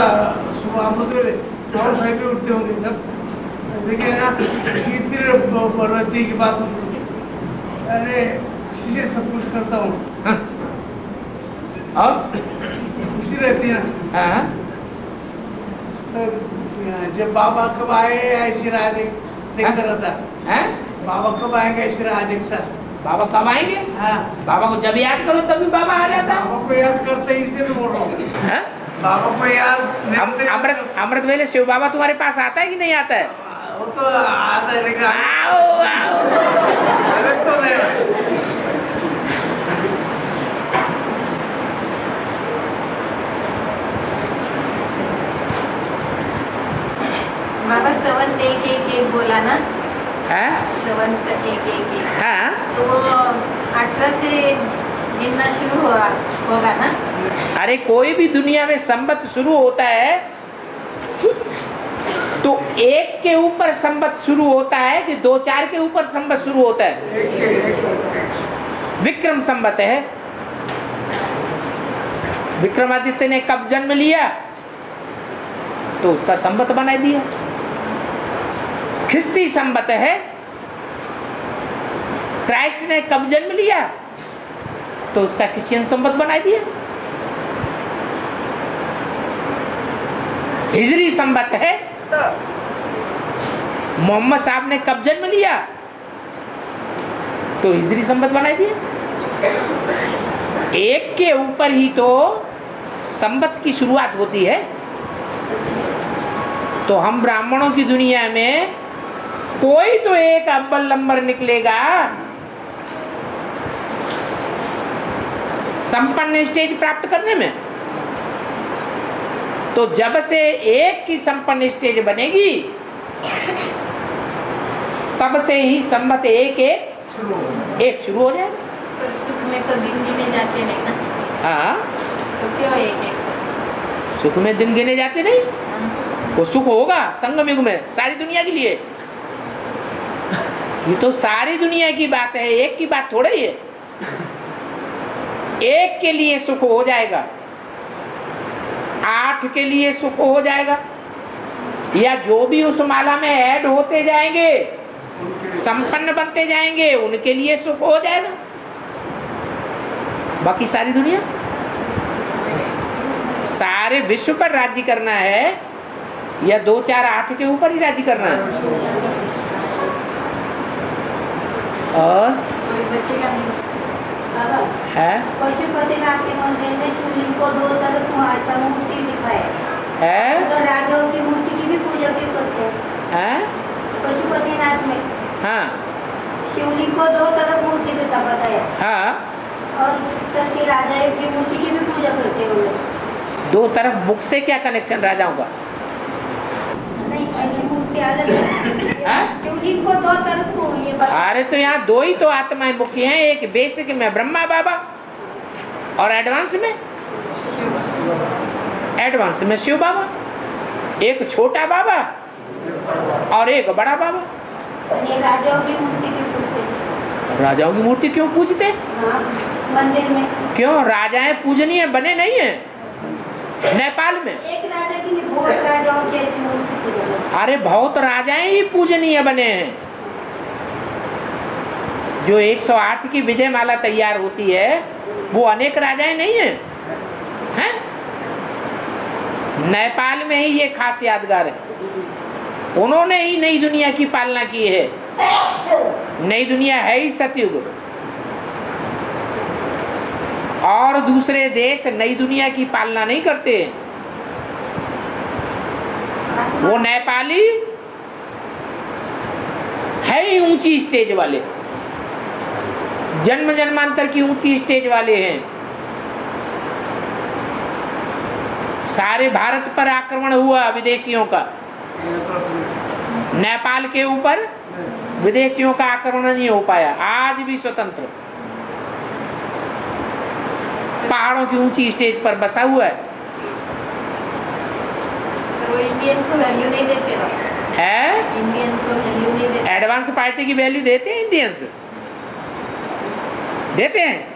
सुबह। हम लोग और भाई भी उठते होंगे सब, लेकिन ना खुशी इतनी बढ़ती है कि बात अरे खुशी से सब कुछ करता हूँ और खुशी रहती है ना। तो जब बाबा कब आए ऐसी राह देखता रहता, बाबा कब आएंगे ऐसी राह देखता। बाबा कब आएंगे? हाँ, बाबा को जब याद करो तभी बाबा आ जाता। बाबा को याद करते ही इसलिए तो बोल रहा हूँ। बाबा को याद अमृत वेले शिव बाबा तुम्हारे पास आता है कि नहीं आता है? वो तो आता है लेकिन आओ, आओ। तो नहीं। बाबा संवत एक बोला ना, हाँ? संवत एक हाँ? तो वो 18 से गिनना शुरू होगा ना। अरे कोई भी दुनिया में संबत शुरू होता है तो 1 के ऊपर संबत शुरू होता है कि 2-4 के ऊपर संबत शुरू होता है? विक्रम संबत है। विक्रमादित्य ने कब जन्म लिया तो उसका संबत बना दिया। ख्रिस्ती संबत है। क्राइस्ट ने कब जन्म लिया तो उसका क्रिश्चियन संबत बना दिया। हिजरी संबत है। मोहम्मद साहब ने कब जन्म लिया तो हिजरी संबत बना दिया। 1 के ऊपर ही तो संबत की शुरुआत होती है। तो हम ब्राह्मणों की दुनिया में कोई तो एक अव्वल नंबर निकलेगा, संपन्न स्टेज प्राप्त करने में। तो जब से 1 की संपन्न स्टेज बनेगी तब से ही संबत 1 शुरू हो जाएगा। पर सुख में तो दिन गिने जाते नहीं ना। हाँ, तो क्यों 1 सुख में दिन गिने जाते नहीं। वो सुख होगा संगम युग में सारी दुनिया के लिए। ये तो सारी दुनिया की बात है, 1 की बात थोड़ा ही है। 1 के लिए सुख हो जाएगा, 8 के लिए सुख हो जाएगा, या जो भी उस माला में ऐड होते जाएंगे संपन्न बनते जाएंगे उनके लिए सुख हो जाएगा। बाकी सारी दुनिया, सारे विश्व पर राज्य करना है या 2, 4, 8 के ऊपर ही राज्य करना है। और कोई बचेगा नहीं। बाबा है पशुपतिनाथ के मंदिर में शिवलिंग को 2 तरफ ऐसा मूर्ति लिखा है। तो राजाओं की मूर्ति की भी पूजा भी करते हैं। पशुपतिनाथ में हाँ शिवलिंग को 2 तरफ मूर्ति देता बताया। हाँ, और उत्तर के राजाओं की मूर्ति की भी पूजा करते हैं वो लोग। 2 तरफ बुक से क्या कनेक्शन राजाओं का? नहीं, ऐसी मूर्ति अलग है। शिवलिंग को 2 तरफ ये अरे तो यहाँ 2 ही तो आत्माएं मुख्य हैं, एक बेसिक में ब्रह्मा बाबा और एडवांस में शिव बाबा, एक छोटा बाबा और एक बड़ा बाबा। ये राजाओं की मूर्ति क्यों पूजते? राजाओं की मूर्ति क्यों पूजते? हाँ, मंदिर में। क्यों? राजाएं पूजनीय बने नहीं है नेपाल में। एक राजा की नहीं, बहुत राजाओं की ऐसी मूर्ति पूजा करते हैं। अरे बहुत राजाएं ही पूजनीय बने हैं। जो 108 की विजय माला तैयार होती है वो अनेक राजाएं नहीं है, हैं? नेपाल में ही ये खास यादगार है। उन्होंने ही नई दुनिया की पालना की है। नई दुनिया है ही सतयुग, और दूसरे देश नई दुनिया की पालना नहीं करते। वो नेपाली है ही ऊंची स्टेज वाले, जन्म जन्मांतर की ऊंची स्टेज वाले हैं। सारे भारत पर आक्रमण हुआ विदेशियों का, नेपाल के ऊपर विदेशियों का आक्रमण नहीं हो पाया, आज भी स्वतंत्र पहाड़ों की ऊंची स्टेज पर बसा हुआ है। वो इंडियन को वैल्यू नहीं देते है इंडियन को वैल्यू नहीं देते। एडवांस पार्टी की वैल्यू देते हैं इंडियंस, देते हैं।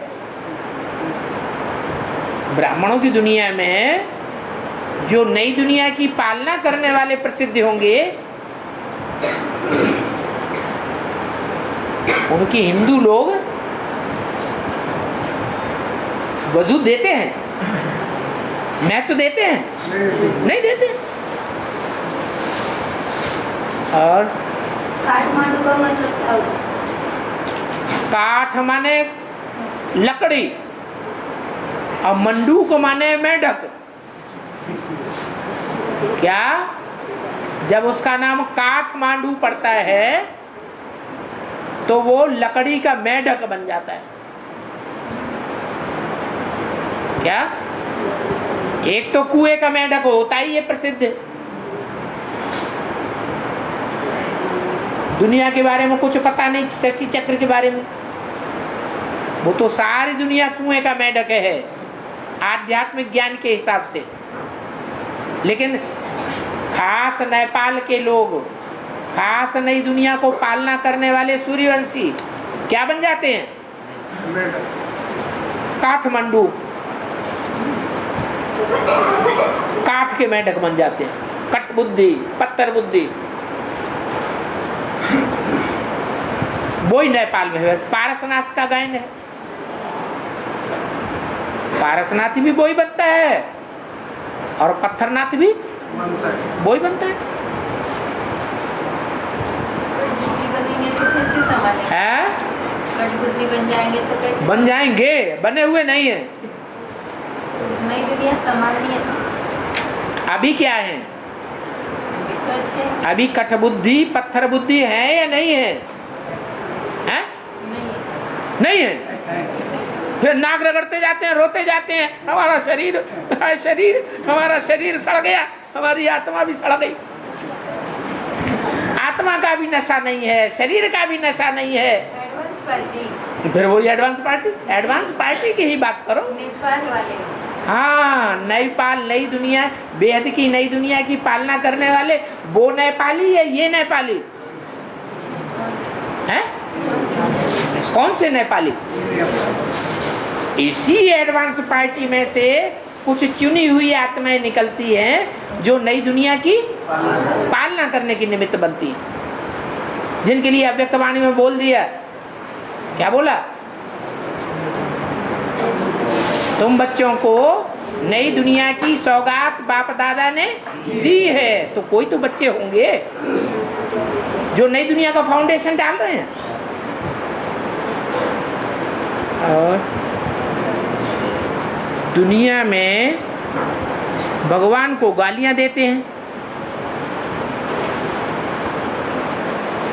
ब्राह्मणों की दुनिया में जो नई दुनिया की पालना करने वाले प्रसिद्ध होंगे, उनके हिंदू लोग वजूद देते हैं, महत्व देते हैं? नहीं देते। और काठमांडू का मतलब क्या होता है? काठ माने लकड़ी और मंडू को माने मेढक। क्या जब उसका नाम काठमांडू पड़ता है तो वो लकड़ी का मेढक बन जाता है। क्या एक तो कुएं का मेढक होता ही ये प्रसिद्ध है। दुनिया के बारे में कुछ पता नहीं, सृष्टि चक्र के बारे में, वो तो सारी दुनिया कुएं का मेढक है आध्यात्मिक ज्ञान के हिसाब से। लेकिन खास नेपाल के लोग, खास नई दुनिया को पालना करने वाले सूर्यवंशी क्या बन जाते हैं? काठमांडू काठ के मेढक बन जाते हैं। कठ बुद्धि, पत्थर बुद्धि, वही नेपाल में है। पारसनाथ का गायन है, पारसनाथ भी वही बनता है और पत्थरनाथ भी वही बनता है। बनेंगे तो कैसे संभालेंगे? कठबुद्धि बन जाएंगे तो कैसे? बन जाएंगे, बने हुए नहीं है। नई दुनिया संभालनी है। अभी क्या है? अभी तो अच्छे हैं। अभी कठबुद्धि पत्थर बुद्धि है या नहीं है? हैं? नहीं है। फिर नाक रगड़ते जाते हैं, रोते जाते हैं, हमारा शरीर हमारा शरीर सड़ गया, हमारी आत्मा भी सड़ गई। आत्मा का भी नशा नहीं है, शरीर का भी नशा नहीं है। एडवांस पार्टी, फिर वही एडवांस पार्टी की ही बात करो। नेपाल वाले। हाँ, नेपाल, नई दुनिया, बेहद की नई दुनिया की पालना करने वाले वो नेपाली है, ये नेपाली है? कौन से नेपाली? इसी एडवांस पार्टी में से कुछ चुनी हुई आत्माएं निकलती हैं जो नई दुनिया की पालना करने की निमित्त बनती हैं, जिनके लिए अव्यक्त वाणी में बोल दिया। क्या बोला? तुम बच्चों को नई दुनिया की सौगात बाप दादा ने दी है। तो कोई तो बच्चे होंगे जो नई दुनिया का फाउंडेशन डाल रहे हैं। और दुनिया में भगवान को गालियां देते हैं।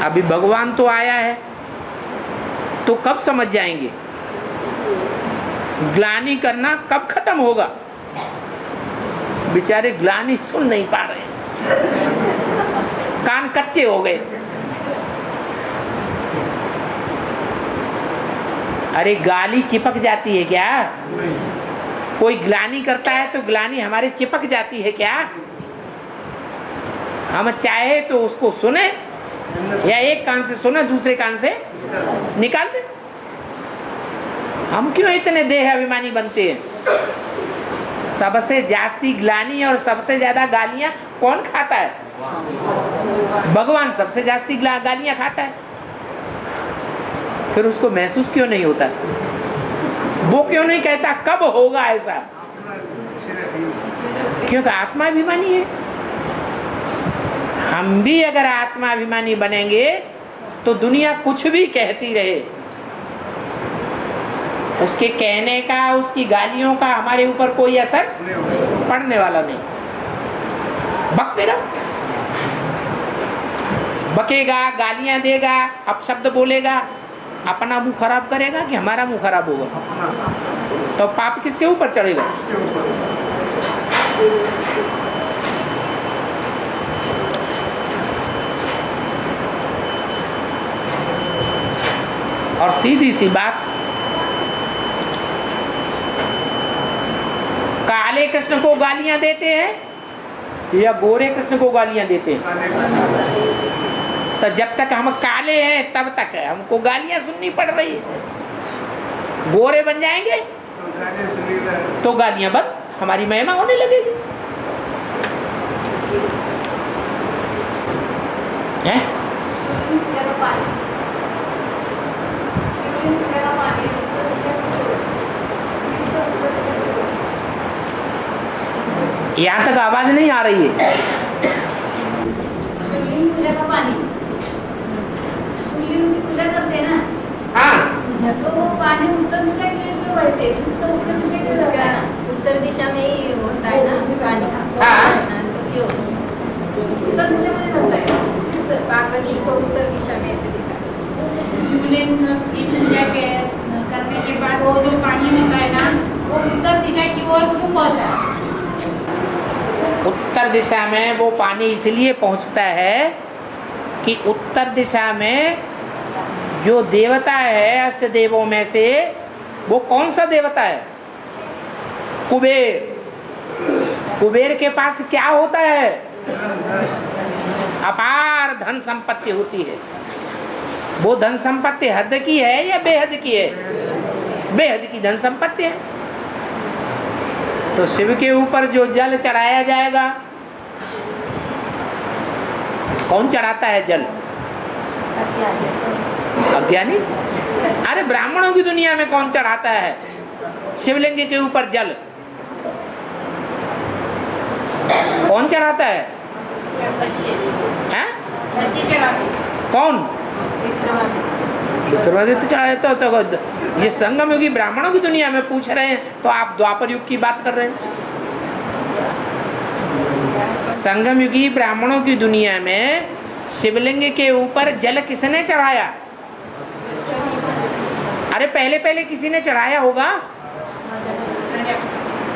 अभी भगवान तो आया है, तो कब समझ जाएंगे? ग्लानि करना कब खत्म होगा? बेचारे ग्लानि सुन नहीं पा रहे, कान कच्चे हो गए। अरे गाली चिपक जाती है क्या? कोई ग्लानि करता है तो ग्लानि हमारे चिपक जाती है क्या? हम चाहे तो उसको सुने या एक कान से सुने दूसरे कान से निकाल दे। हम क्यों इतने देह अभिमानी बनते हैं? सबसे जास्ती ग्लानि और सबसे ज्यादा गालियां कौन खाता है? भगवान सबसे जास्ती गालियां खाता है। फिर उसको महसूस क्यों नहीं होता? वो क्यों नहीं कहता कब होगा ऐसा? क्योंकि आत्माभिमानी है। हम भी अगर आत्माभिमानी बनेंगे तो दुनिया कुछ भी कहती रहे, उसके कहने का, उसकी गालियों का हमारे ऊपर कोई असर पड़ने वाला नहीं। बकते रहो, बकेगा, गालियां देगा, अपशब्द बोलेगा, अपना मुंह खराब करेगा कि हमारा मुंह खराब होगा? तो पाप किसके ऊपर चढ़ेगा? और सीधी सी बात, काले कृष्ण को गालियां देते हैं या गोरे कृष्ण को गालियां देते हैं? तो जब तक हम काले हैं तब तक हमको गालियां सुननी पड़ रही है। गोरे बन जाएंगे तो गालियां बंद, हमारी महिमा होने लगेगी। हैं? यहाँ तक आवाज नहीं आ रही है। शिवलिंग पूजा का पानी, शिवलिंग की पूजा करते हैं ना, हाँ, तो वो पानी उत्तर दिशा के लिए क्यों बहते हैं? उसका उत्तर दिशा क्यों रहता है? उत्तर दिशा में ही होता है ना पानी। हाँ। तो क्यों उत्तर दिशा में रहता है? पार्वती को उत्तर दिशा में ऐसे दिखा है। शिवलिंग की पूजा के करने के बाद वो जो पानी होता है ना, वो उत्तर दिशा की ओर क्यों बहता है? उत्तर दिशा में वो पानी इसलिए पहुंचता है कि उत्तर दिशा में जो देवता है अष्ट देवों में से, वो कौन सा देवता है? कुबेर। कुबेर के पास क्या होता है? अपार धन संपत्ति होती है। वो धन संपत्ति हद की है या बेहद की है? बेहद की धन संपत्ति है। तो शिव के ऊपर जो जल चढ़ाया जाएगा, कौन चढ़ाता है जल? अज्ञानी। अरे ब्राह्मणों की दुनिया में कौन चढ़ाता है शिवलिंग के ऊपर जल? कौन चढ़ाता है? हैं? कौन? विक्रमादित्य चढ़ाता तो ये संगम युगी ब्राह्मणों की दुनिया में पूछ रहे हैं, तो आप द्वापर युग की बात कर रहे हैं। संगम युगी ब्राह्मणों की दुनिया में शिवलिंग के ऊपर जल किसने चढ़ाया? अरे पहले पहले किसी ने चढ़ाया होगा,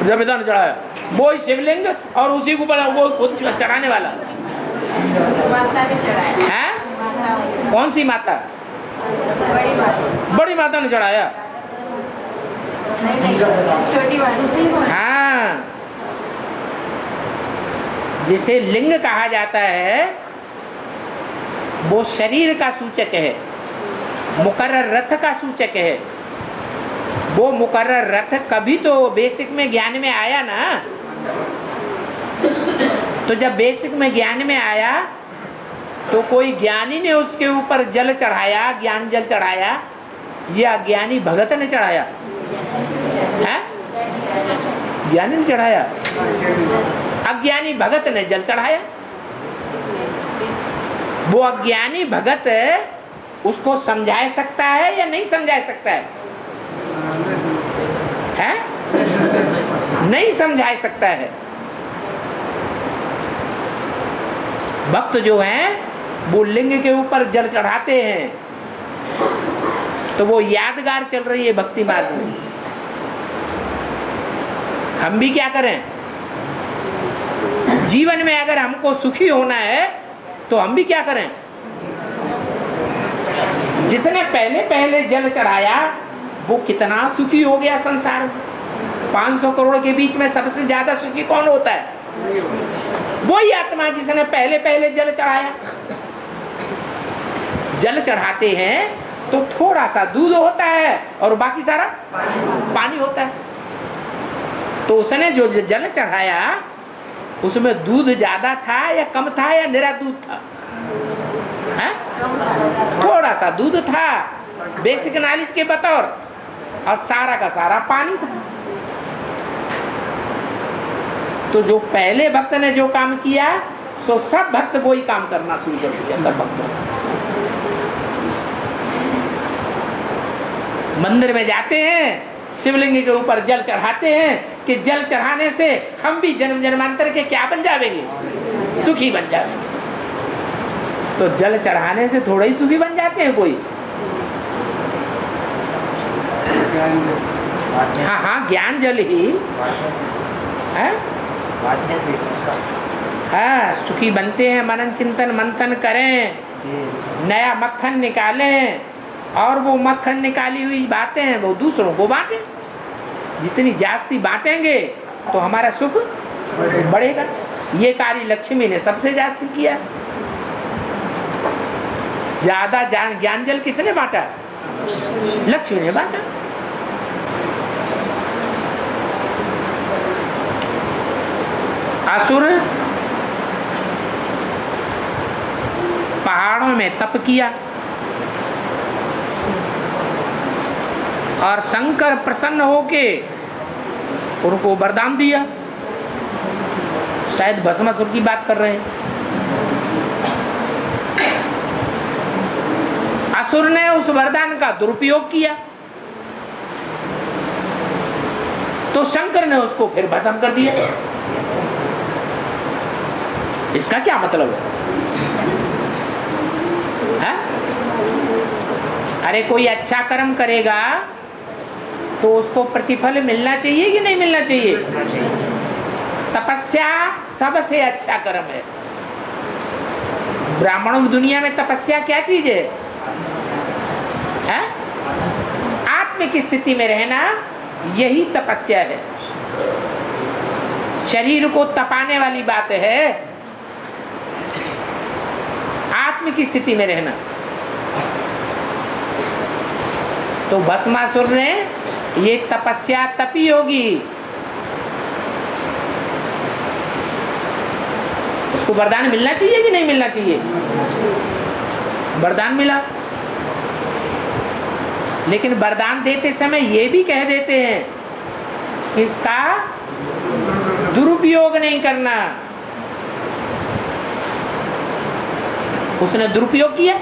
जमींदार ने चढ़ाया, वो शिवलिंग और उसी के ऊपर वो खुद चढ़ाने वाला है। कौन सी माता? बड़ी माता ने चढ़ाया। छोटी वाली। हाँ, जिसे लिंग कहा जाता है वो शरीर का सूचक है, मुकर्रर रथ का सूचक है। वो मुकर्रर रथ कभी तो बेसिक में ज्ञान में आया ना। तो जब बेसिक में ज्ञान में आया तो कोई ज्ञानी ने उसके ऊपर जल चढ़ाया, ज्ञान जल चढ़ाया, या ज्ञानी भगत ने चढ़ाया? है? ज्ञानी ने चढ़ाया, अज्ञानी भगत ने जल चढ़ाया। वो अज्ञानी भगत उसको समझा सकता है या नहीं समझा सकता है? है? नहीं समझा सकता है। भक्त जो हैं वो लिंग के ऊपर जल चढ़ाते हैं, तो वो यादगार चल रही है भक्ति मार्ग में। हम भी क्या करें? जीवन में अगर हमको सुखी होना है तो हम भी क्या करें? जिसने पहले पहले जल चढ़ाया वो कितना सुखी हो गया संसार में। 500 करोड़ के बीच में सबसे ज्यादा सुखी कौन होता है? वही आत्मा जिसने पहले पहले जल चढ़ाया। जल चढ़ाते हैं तो थोड़ा सा दूध होता है और बाकी सारा पानी होता है। तो उसने जो जल चढ़ाया उसमें दूध ज्यादा था या कम था या निरा दूध था? है? थोड़ा सा दूध था बेसिक नॉलेज के बतौर, और सारा का सारा पानी था। तो जो पहले भक्त ने जो काम किया सो सब भक्त वही काम करना शुरू कर दिया। सब भक्तों मंदिर में जाते हैं, शिवलिंग के ऊपर जल चढ़ाते हैं कि जल चढ़ाने से हम भी जन्म जन्मांतर के क्या बन जाएंगे? सुखी बन जाएंगे। तो जल चढ़ाने से थोड़ा ही सुखी बन जाते हैं कोई? हाँ हाँ, ज्ञान जल ही है। हाँ, सुखी बनते हैं। मनन चिंतन मंथन करें, नया मक्खन निकालें, और वो मक्खन निकाली हुई बातें हैं वो दूसरों को बांटें। जितनी जास्ती बांटेंगे तो हमारा सुख बढ़ेगा। ये कार्य लक्ष्मी ने सबसे जास्ती किया। ज्यादा ज्ञान जल किसने बांटा? लक्ष्मी ने बांटा। असुर पहाड़ों में तप किया और शंकर प्रसन्न होके उनको वरदान दिया। शायद भस्मासुर की बात कर रहे हैं। असुर ने उस वरदान का दुरुपयोग किया तो शंकर ने उसको फिर भस्म कर दिया। इसका क्या मतलब है? अरे कोई अच्छा कर्म करेगा तो उसको प्रतिफल मिलना चाहिए कि नहीं मिलना चाहिए? तपस्या सबसे अच्छा कर्म है। ब्राह्मणों की दुनिया में तपस्या क्या चीज है? आत्मिक स्थिति में रहना, यही तपस्या है। शरीर को तपाने वाली बात है आत्मिक स्थिति में रहना। तो भस्मासुर ने ये तपस्या तपी होगी, उसको वरदान मिलना चाहिए कि नहीं मिलना चाहिए? वरदान मिला, लेकिन वरदान देते समय ये भी कह देते हैं कि इसका दुरुपयोग नहीं करना। उसने दुरुपयोग किया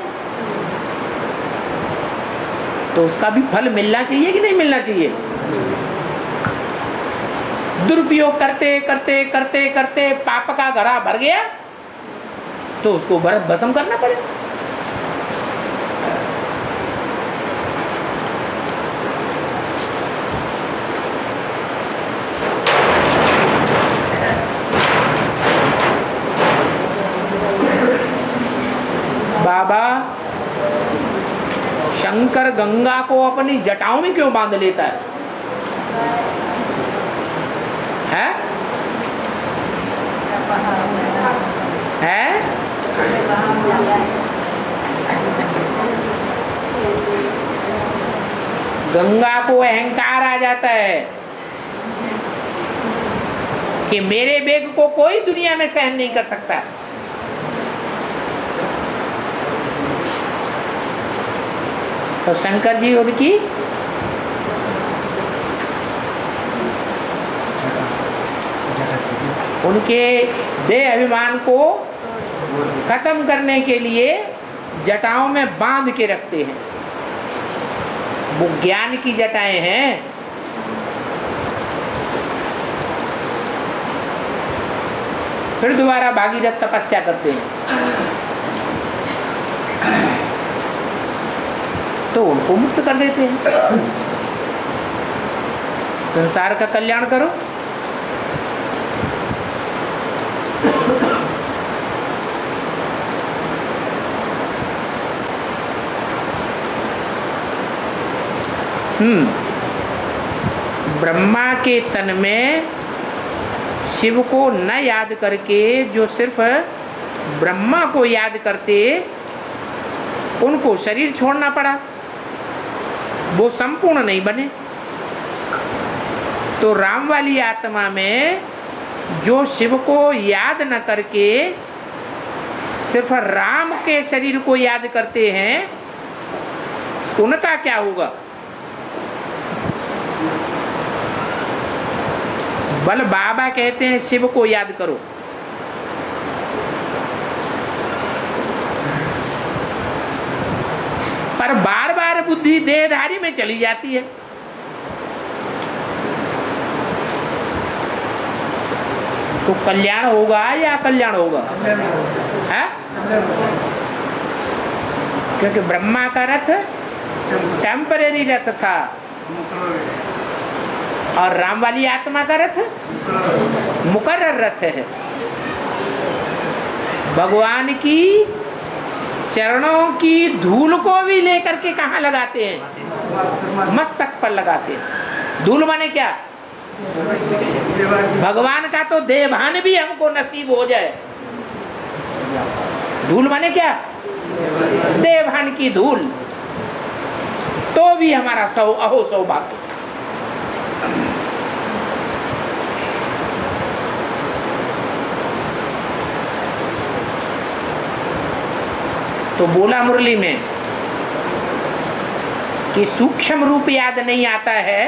तो उसका भी फल मिलना चाहिए कि नहीं मिलना चाहिए? दुरुपयोग करते करते करते करते पाप का घड़ा भर गया तो उसको भस्म करना पड़े। बाबा शंकर गंगा को अपनी जटाओं में क्यों बांध लेता है? हैं? गंगा को अहंकार आ जाता है कि मेरे वेग को कोई दुनिया में सहन नहीं कर सकता। तो शंकर जी उनकी उनके देह अभिमान को खत्म करने के लिए जटाओं में बांध के रखते हैं। वो ज्ञान की जटाएं हैं। फिर दोबारा भागीरथ तपस्या करते हैं तो उनको मुक्त कर देते हैं। संसार का कल्याण करो। ब्रह्मा के तन में शिव को न याद करके जो सिर्फ ब्रह्मा को याद करते उनको शरीर छोड़ना पड़ा, वो संपूर्ण नहीं बने। तो राम वाली आत्मा में जो शिव को याद न करके सिर्फ राम के शरीर को याद करते हैं, उनका क्या होगा? बल बाबा कहते हैं शिव को याद करो, पर बार बार बुद्धि देहधारी में चली जाती है। तो कल्याण होगा या कल्याण होगा? है? क्योंकि ब्रह्मा का रथ टेम्परेरी रथ था और राम वाली आत्मा का रथ मुकर्रर रथ है। भगवान की चरणों की धूल को भी लेकर के कहाँ लगाते हैं? मस्तक पर लगाते हैं। धूल माने क्या? भगवान का तो देवभान भी हमको नसीब हो जाए। धूल माने क्या? देवभान की धूल, तो भी हमारा अहो सौभाग्य। तो बोला मुरली में कि सूक्ष्म रूप याद नहीं आता है,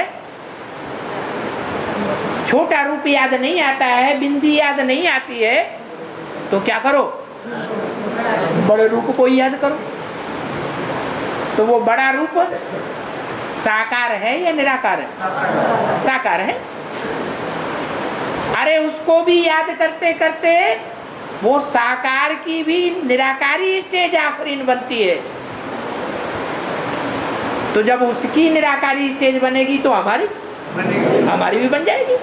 छोटा रूप याद नहीं आता है, बिंदी याद नहीं आती है, तो क्या करो? बड़े रूप को ही याद करो। तो वो बड़ा रूप साकार है या निराकार है? साकार है। अरे उसको भी याद करते करते वो साकार की भी निराकारी स्टेज आखिरीन बनती है। तो जब उसकी निराकारी स्टेज बनेगी तो हमारी भी बन जाएगी।